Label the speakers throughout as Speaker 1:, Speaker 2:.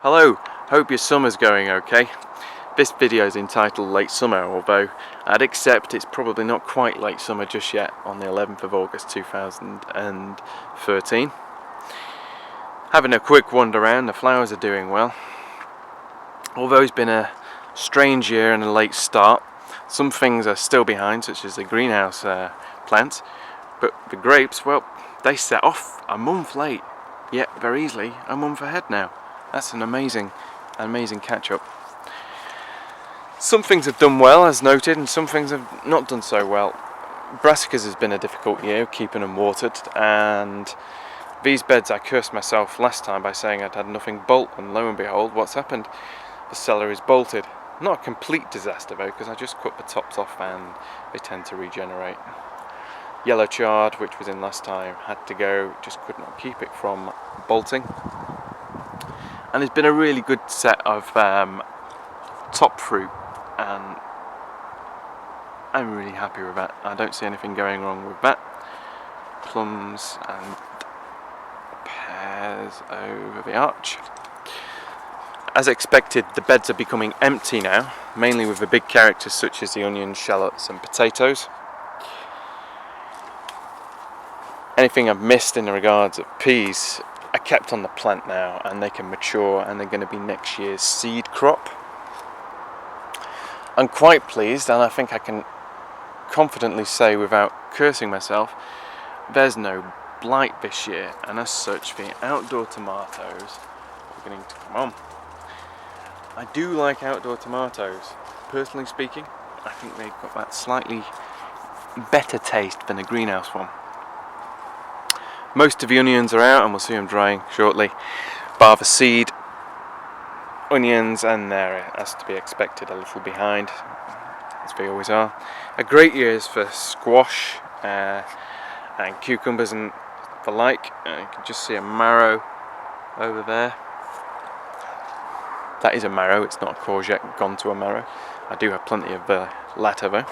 Speaker 1: Hello, hope your summer's going okay. This video is entitled Late Summer, although I'd accept it's probably not quite late summer just yet on the 11th of August 2013. Having a quick wander around, the flowers are doing well. Although it's been a strange year and a late start, some things are still behind, such as the greenhouse plants, but the grapes, well, they set off a month late, yet very easily a month ahead now. That's an amazing catch-up. Some things have done well, as noted, and some things have not done so well. Brassicas has been a difficult year, keeping them watered, and these beds I cursed myself last time by saying I'd had nothing bolt, and lo and behold, what's happened? The cellar is bolted. Not a complete disaster though, because I just cut the tops off and they tend to regenerate. Yellow chard, which was in last time, had to go, just could not keep it from bolting. And it's been a really good set of top fruit, and I'm really happy with that. I don't see anything going wrong with that. Plums and pears over the arch. As expected, the beds are becoming empty now, mainly with the big characters such as the onions, shallots and potatoes. Anything I've missed in the regards of peas are kept on the plant now, and they can mature, and they're going to be next year's seed crop. I'm quite pleased, and I think I can confidently say without cursing myself, there's no blight this year, and as such the outdoor tomatoes are beginning to come on. I do like outdoor tomatoes, personally speaking. I think they've got that slightly better taste than a greenhouse one. Most of the onions are out, and we'll see them drying shortly, bar the seed onions, and they're, as to be expected, a little behind, as they always are. A great year is for squash and cucumbers and the like. You can just see a marrow over there. That is a marrow, it's not a courgette gone to a marrow. I do have plenty of the latter though.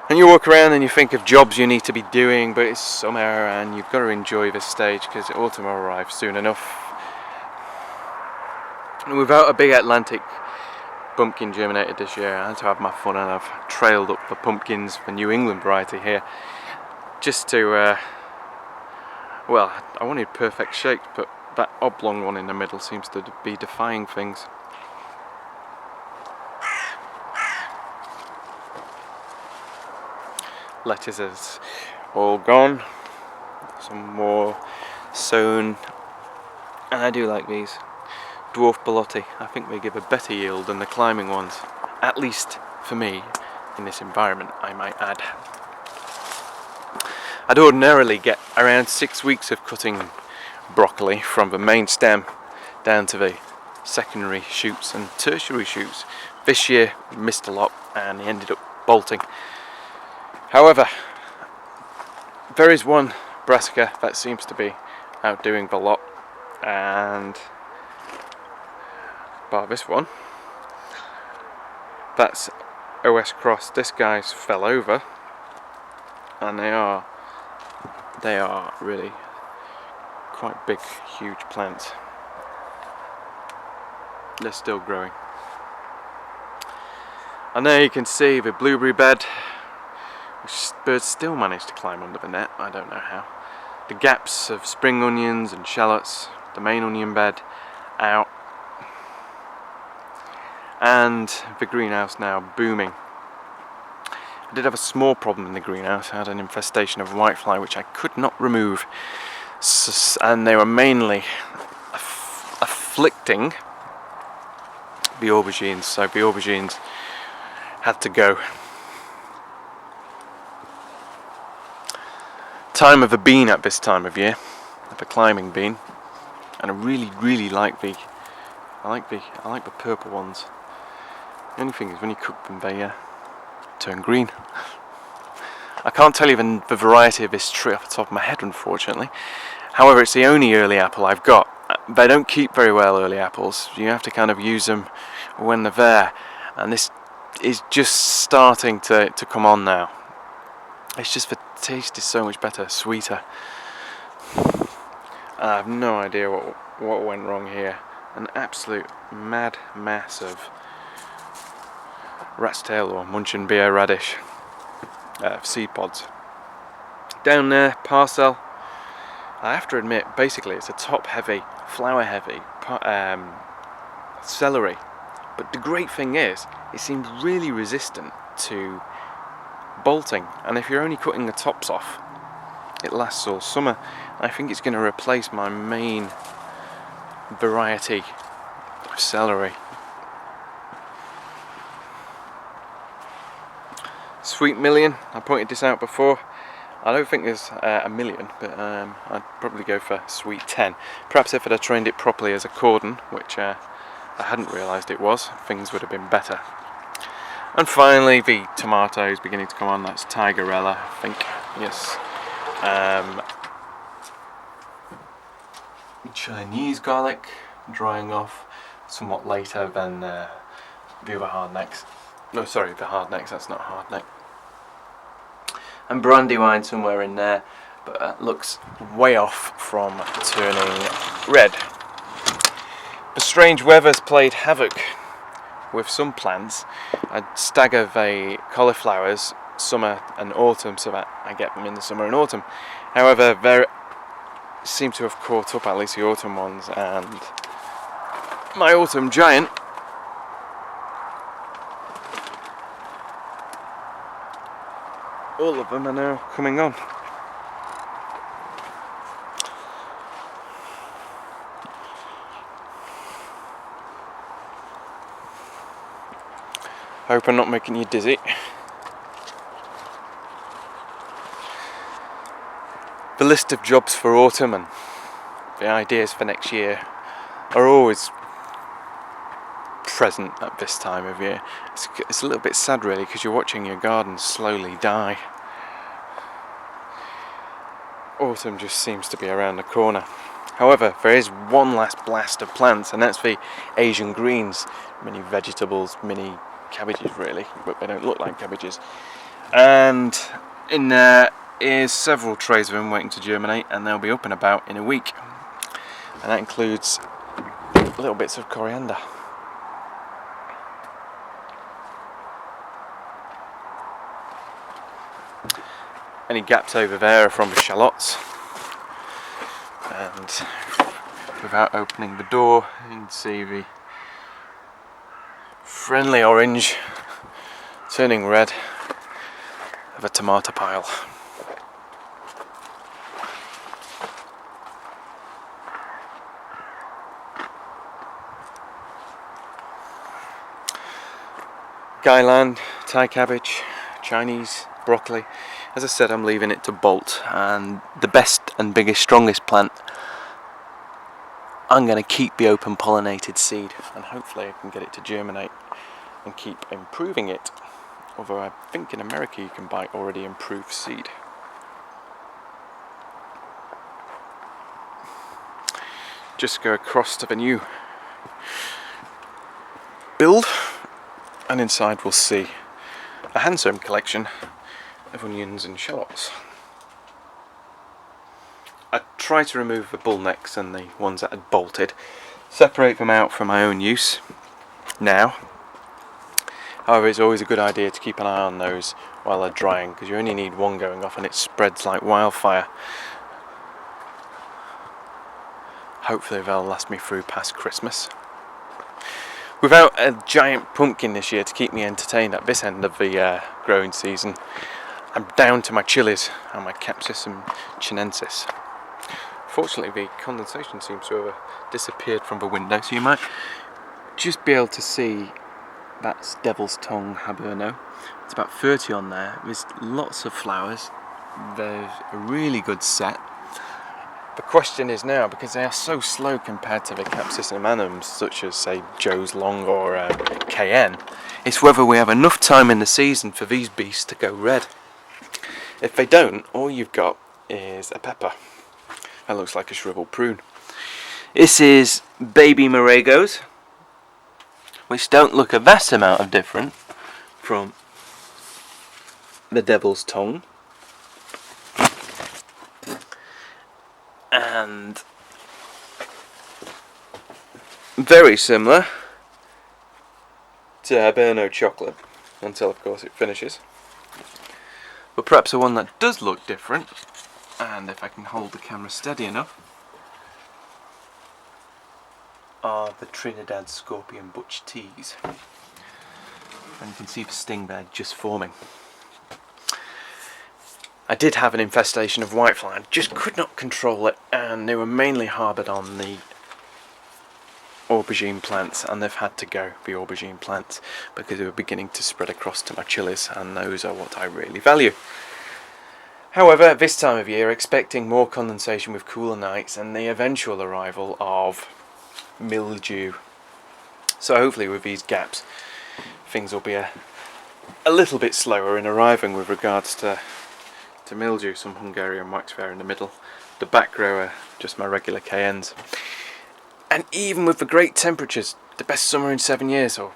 Speaker 1: And you walk around and you think of jobs you need to be doing, but it's summer and you've got to enjoy this stage because autumn will arrive soon enough. And without a big Atlantic pumpkin germinated this year, I had to have my fun, and I've trailed up the pumpkins, the New England variety here, just to, well, I wanted perfect shape, but that oblong one in the middle seems to be defying things. Lettuce is all gone, some more sown, and I do like these. Dwarf Belotti, I think they give a better yield than the climbing ones, at least for me, in this environment, I might add. I'd ordinarily get around 6 weeks of cutting broccoli from the main stem down to the secondary shoots and tertiary shoots. This year missed a lot and he ended up bolting. However, there is one brassica that seems to be outdoing the lot, and bar this one, that's OS Cross. This guy's fell over, and they are really quite big, huge plants. They're still growing. And there you can see the blueberry bed, which birds still manage to climb under the net, I don't know how. The gaps of spring onions and shallots, the main onion bed out, and the greenhouse now booming. I did have a small problem in the greenhouse. I had an infestation of whitefly which I could not remove, and they were mainly afflicting the aubergines, so the aubergines had to go. Time of the bean at this time of year, the climbing bean, and I really like the purple ones. The only thing is when you cook them they turn green. I can't tell you the variety of this tree off the top of my head, unfortunately. However, it's the only early apple I've got. They don't keep very well, early apples. You have to kind of use them when they're there, and this is just starting to come on now. It's just the taste is so much better, sweeter. I have no idea what went wrong here. an absolute mad mass of rat's tail or Munchenbeer radish seed pods. Down there, parcel. I have to admit, basically it's a top heavy, flower heavy celery, but the great thing is it seems really resistant to bolting, and if you're only cutting the tops off, it lasts all summer. I think it's going to replace my main variety of celery. Sweet million, I pointed this out before. I don't think there's a million, but I'd probably go for sweet 10. Perhaps if I'd have trained it properly as a cordon, which I hadn't realised it was, things would have been better. And finally, the tomatoes beginning to come on. That's Tigerella, I think. Yes. Chinese garlic drying off somewhat later than the other hardnecks. No, sorry, the hardnecks. That's not hardneck. And brandywine somewhere in there, but that looks way off from turning red. The strange weather's played havoc with some plants. I stagger the cauliflowers summer and autumn so that I get them in the summer and autumn. However, they seem to have caught up, at least the autumn ones, and my autumn giant all of them are now coming on. Hope I'm not making you dizzy. The list of jobs for autumn and the ideas for next year are always present at this time of year. It's a little bit sad really, because you're watching your garden slowly die. Autumn just seems to be around the corner. However, there is one last blast of plants, and that's the Asian greens. Mini vegetables, mini cabbages really, but they don't look like cabbages. And in there is several trays of them waiting to germinate, and they'll be up and about in a week. And that includes little bits of coriander. Any gaps over there are from the shallots. And without opening the door, you can see the friendly orange turning red of a tomato pile. Guyland, Thai cabbage, Chinese broccoli. As I said, I'm leaving it to bolt, and the best and biggest, strongest plant, I'm going to keep the open pollinated seed, and hopefully I can get it to germinate and keep improving it. Although I think in America you can buy already improved seed. Just go across to the new build, and inside we'll see a handsome collection of onions and shallots. I try to remove the bull necks and the ones that had bolted, separate them out for my own use now. However, it's always a good idea to keep an eye on those while they're drying, because you only need one going off and it spreads like wildfire. Hopefully they'll last me through past Christmas. Without a giant pumpkin this year to keep me entertained at this end of the growing season, I'm down to my chilies and my Capsicum chinensis. Fortunately, the condensation seems to have disappeared from the window, so you might just be able to see that's Devil's Tongue Haberno. It's about 30 on there. There's lots of flowers. There's a really good set. The question is now, because they are so slow compared to the Capsicum annuums, such as say Joe's Long or KN, it's whether we have enough time in the season for these beasts to go red. If they don't, all you've got is a pepper. That looks like a shriveled prune. This is baby Moragos, which don't look a vast amount of different from the Devil's Tongue. And very similar to Hiberno chocolate, until of course it finishes. But perhaps the one that does look different, and if I can hold the camera steady enough, are the Trinidad Scorpion Butch Teas. And you can see the sting there just forming. I did have an infestation of whitefly, I just could not control it, and they were mainly harboured on the aubergine plants, and they've had to go, the aubergine plants, because they were beginning to spread across to my chilies, and those are what I really value. However, this time of year, expecting more condensation with cooler nights and the eventual arrival of mildew. So hopefully with these gaps, things will be a little bit slower in arriving with regards to mildew. Some Hungarian waxfare in the middle. The back row are just my regular cayennes. And even with the great temperatures, the best summer in 7 years, or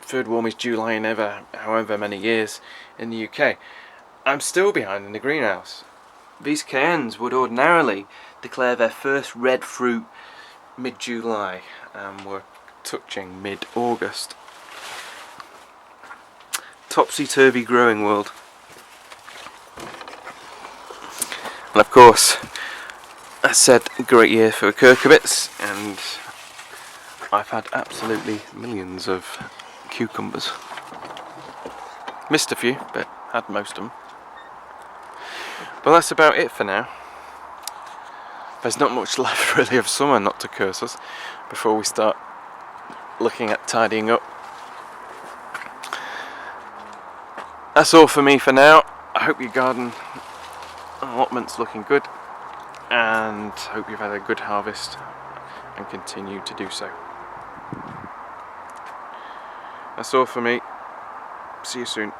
Speaker 1: third warmest July in however many years in the UK, I'm still behind in the greenhouse. These cayennes would ordinarily declare their first red fruit mid-July, and we're touching mid-August. Topsy-turvy growing world. And of course, I said great year for cucurbits, and I've had absolutely millions of cucumbers. Missed a few, but had most of them. Well, that's about it for now. There's not much left really of summer, not to curse us, before we start looking at tidying up. That's all for me for now. I hope your garden allotment's looking good, and hope you've had a good harvest and continue to do so. That's all for me. See you soon.